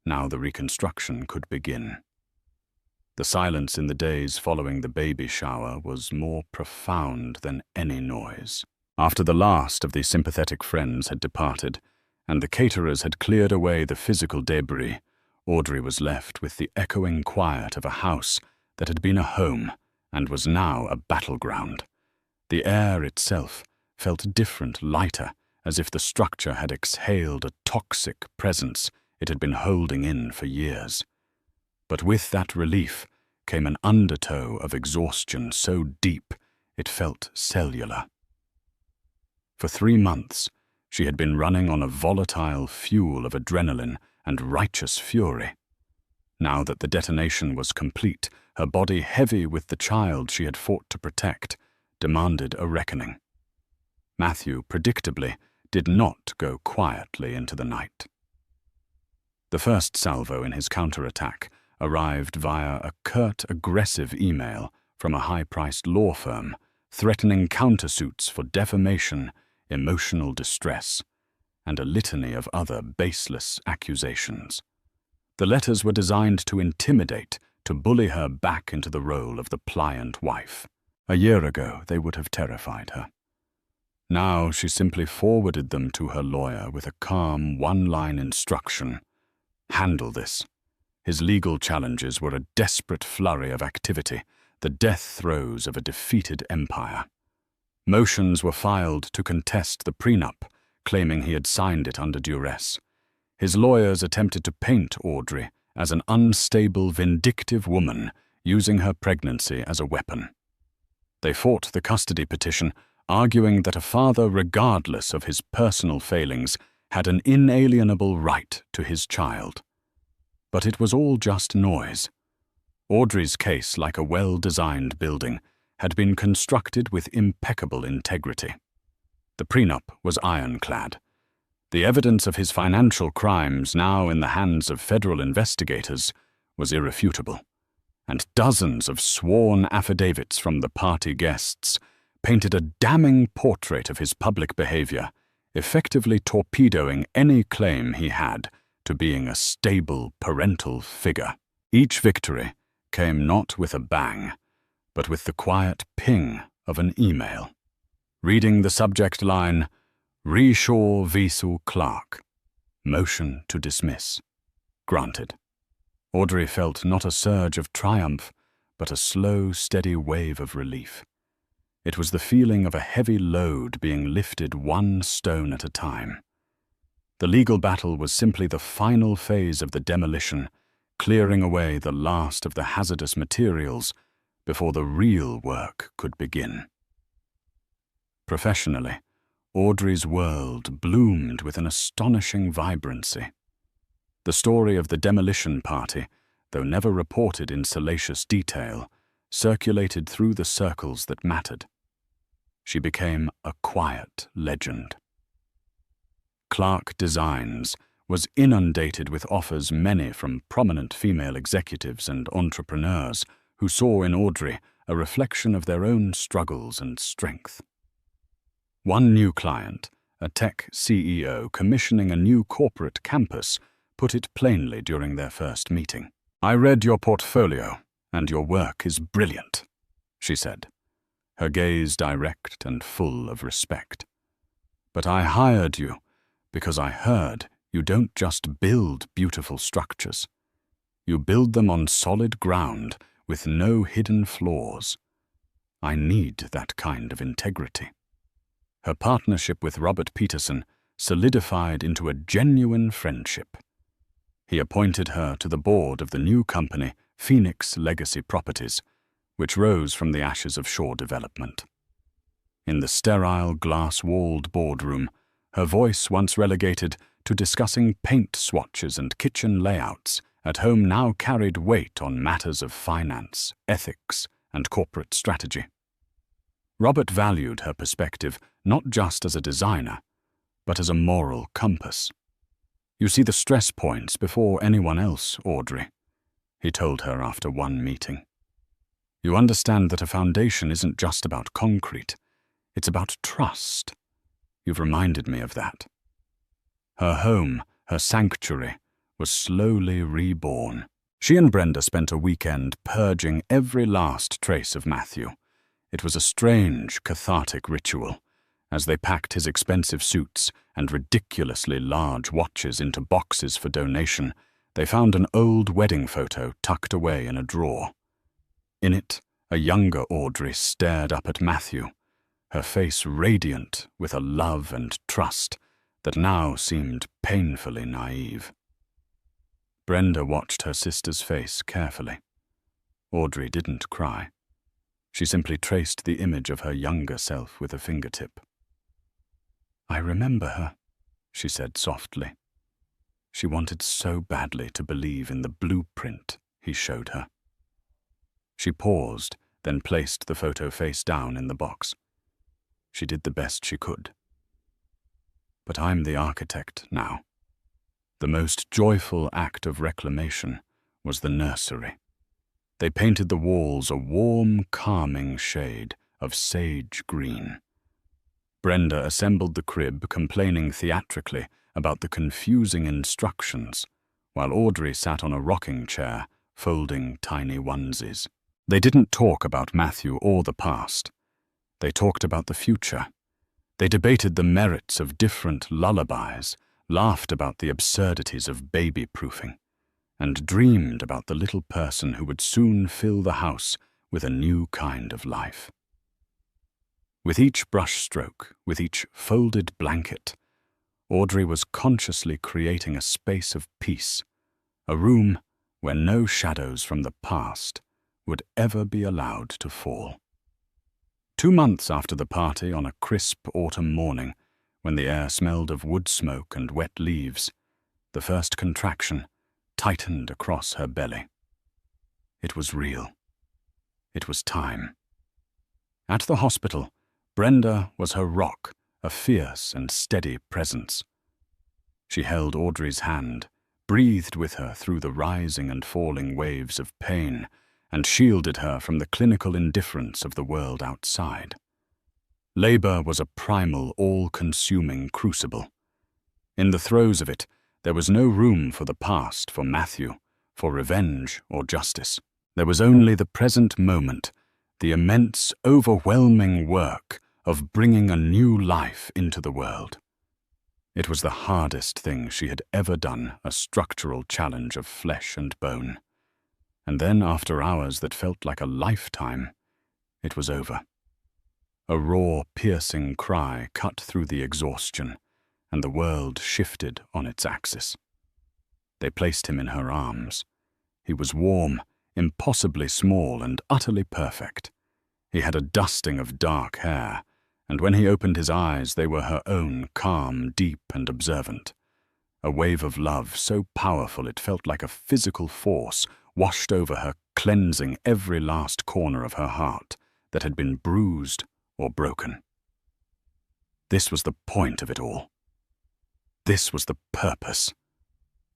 Now the reconstruction could begin. The silence in the days following the baby shower was more profound than any noise. After the last of the sympathetic friends had departed, and the caterers had cleared away the physical debris, Audrey was left with the echoing quiet of a house that had been a home and was now a battleground. The air itself felt different, lighter, as if the structure had exhaled a toxic presence it had been holding in for years. But with that relief came an undertow of exhaustion so deep it felt cellular. For 3 months, she had been running on a volatile fuel of adrenaline and righteous fury. Now that the detonation was complete, her body heavy with the child she had fought to protect, demanded a reckoning. Matthew, predictably, did not go quietly into the night. The first salvo in his counterattack arrived via a curt, aggressive email from a high-priced law firm threatening countersuits for defamation, emotional distress, and a litany of other baseless accusations. The letters were designed to intimidate, to bully her back into the role of the pliant wife. A year ago, they would have terrified her. Now she simply forwarded them to her lawyer with a calm, one-line instruction. Handle this. His legal challenges were a desperate flurry of activity, the death throes of a defeated empire. Motions were filed to contest the prenup, claiming he had signed it under duress. His lawyers attempted to paint Audrey as an unstable, vindictive woman, using her pregnancy as a weapon. They fought the custody petition, arguing that a father, regardless of his personal failings, had an inalienable right to his child. But it was all just noise. Audrey's case, like a well-designed building, had been constructed with impeccable integrity. The prenup was ironclad. The evidence of his financial crimes, now in the hands of federal investigators, was irrefutable, and dozens of sworn affidavits from the party guests painted a damning portrait of his public behavior, effectively torpedoing any claim he had to being a stable parental figure. Each victory came not with a bang, but with the quiet ping of an email. Reading the subject line, Reshaw Visu Clark. Motion to dismiss. Granted. Audrey felt not a surge of triumph, but a slow, steady wave of relief. It was the feeling of a heavy load being lifted one stone at a time. The legal battle was simply the final phase of the demolition, clearing away the last of the hazardous materials before the real work could begin. Professionally, Audrey's world bloomed with an astonishing vibrancy. The story of the demolition party, though never reported in salacious detail, circulated through the circles that mattered. She became a quiet legend. Clark Designs was inundated with offers, many from prominent female executives and entrepreneurs who saw in Audrey a reflection of their own struggles and strength. One new client, a tech CEO commissioning a new corporate campus, put it plainly during their first meeting. "I read your portfolio, and your work is brilliant," she said, her gaze direct and full of respect. "But I hired you because I heard you don't just build beautiful structures. You build them on solid ground with no hidden flaws. I need that kind of integrity." Her partnership with Robert Peterson solidified into a genuine friendship. He appointed her to the board of the new company, Phoenix Legacy Properties, which rose from the ashes of Shore Development. In the sterile, glass-walled boardroom, her voice, once relegated to discussing paint swatches and kitchen layouts, at home now carried weight on matters of finance, ethics, and corporate strategy. Robert valued her perspective not just as a designer, but as a moral compass. "You see the stress points before anyone else, Audrey," he told her after one meeting. "You understand that a foundation isn't just about concrete, it's about trust. You've reminded me of that." Her home, her sanctuary, was slowly reborn. She and Brenda spent a weekend purging every last trace of Matthew. It was a strange, cathartic ritual. As they packed his expensive suits and ridiculously large watches into boxes for donation, they found an old wedding photo tucked away in a drawer. In it, a younger Audrey stared up at Matthew, her face radiant with a love and trust that now seemed painfully naive. Brenda watched her sister's face carefully. Audrey didn't cry. She simply traced the image of her younger self with a fingertip. "I remember her," she said softly. She wanted so badly to believe in the blueprint he showed her. She paused, then placed the photo face down in the box. She did the best she could. "But I'm the architect now." The most joyful act of reclamation was the nursery. They painted the walls a warm, calming shade of sage green. Brenda assembled the crib, complaining theatrically about the confusing instructions, while Audrey sat on a rocking chair, folding tiny onesies. They didn't talk about Matthew or the past. They talked about the future, They debated the merits of different lullabies, laughed about the absurdities of baby-proofing, and dreamed about the little person who would soon fill the house with a new kind of life. With each brushstroke, with each folded blanket, Audrey was consciously creating a space of peace, a room where no shadows from the past would ever be allowed to fall. 2 months after the party, on a crisp autumn morning, when the air smelled of wood smoke and wet leaves, the first contraction tightened across her belly. It was real. It was time. At the hospital, Brenda was her rock, a fierce and steady presence. She held Audrey's hand, breathed with her through the rising and falling waves of pain, and shielded her from the clinical indifference of the world outside. Labor was a primal, all-consuming crucible. In the throes of it, there was no room for the past, for Matthew, for revenge or justice. There was only the present moment, the immense, overwhelming work of bringing a new life into the world. It was the hardest thing she had ever done, a structural challenge of flesh and bone. And then, after hours that felt like a lifetime, it was over. A raw, piercing cry cut through the exhaustion, and the world shifted on its axis. They placed him in her arms. He was warm, impossibly small, and utterly perfect. He had a dusting of dark hair, and when he opened his eyes, they were her own, calm, deep, and observant. A wave of love so powerful it felt like a physical force washed over her, cleansing every last corner of her heart that had been bruised or broken. This was the point of it all. This was the purpose.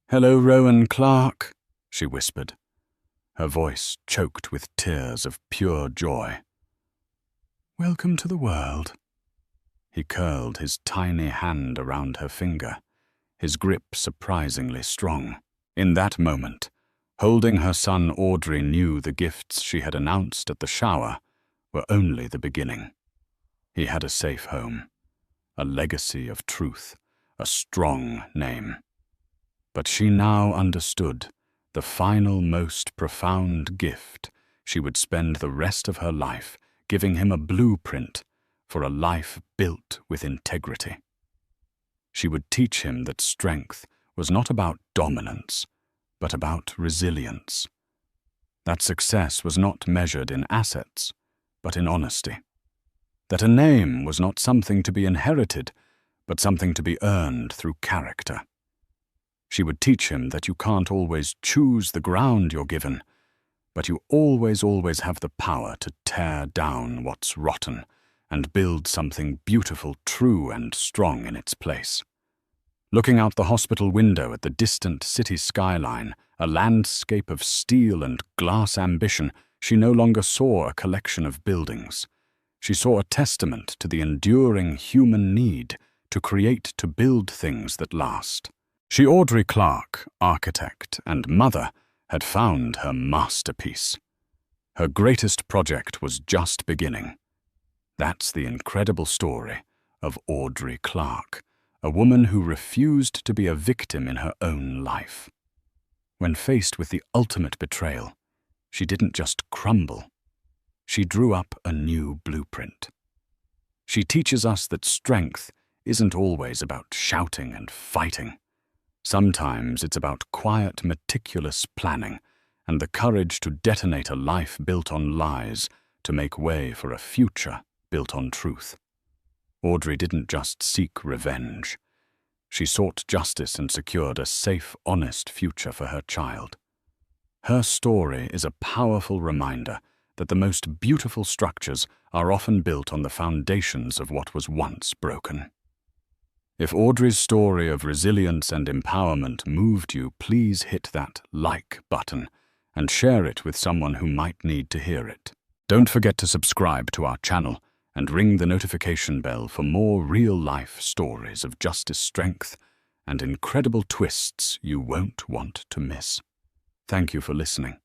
"Hello, Rowan Clark," she whispered, her voice choked with tears of pure joy. "Welcome to the world." He curled his tiny hand around her finger, his grip surprisingly strong. In that moment, holding her son, Audrey knew the gifts she had announced at the shower were only the beginning. He had a safe home, a legacy of truth, a strong name. But she now understood the final, most profound gift. She would spend the rest of her life giving him a blueprint for a life built with integrity. She would teach him that strength was not about dominance, but about resilience. That success was not measured in assets, but in honesty. That a name was not something to be inherited, but something to be earned through character. She would teach him that you can't always choose the ground you're given, but you always have the power to tear down what's rotten and build something beautiful, true, and strong in its place. Looking out the hospital window at the distant city skyline, a landscape of steel and glass ambition, she no longer saw a collection of buildings. She saw a testament to the enduring human need to create, to build things that last. She, Audrey Clark, architect and mother, had found her masterpiece. Her greatest project was just beginning. That's the incredible story of Audrey Clark, a woman who refused to be a victim in her own life. When faced with the ultimate betrayal, she didn't just crumble. She drew up a new blueprint. She teaches us that strength isn't always about shouting and fighting. Sometimes it's about quiet, meticulous planning and the courage to detonate a life built on lies to make way for a future built on truth. Audrey didn't just seek revenge. She sought justice and secured a safe, honest future for her child. Her story is a powerful reminder that the most beautiful structures are often built on the foundations of what was once broken. If Audrey's story of resilience and empowerment moved you, please hit that like button and share it with someone who might need to hear it. Don't forget to subscribe to our channel and ring the notification bell for more real-life stories of justice, strength, and incredible twists you won't want to miss. Thank you for listening.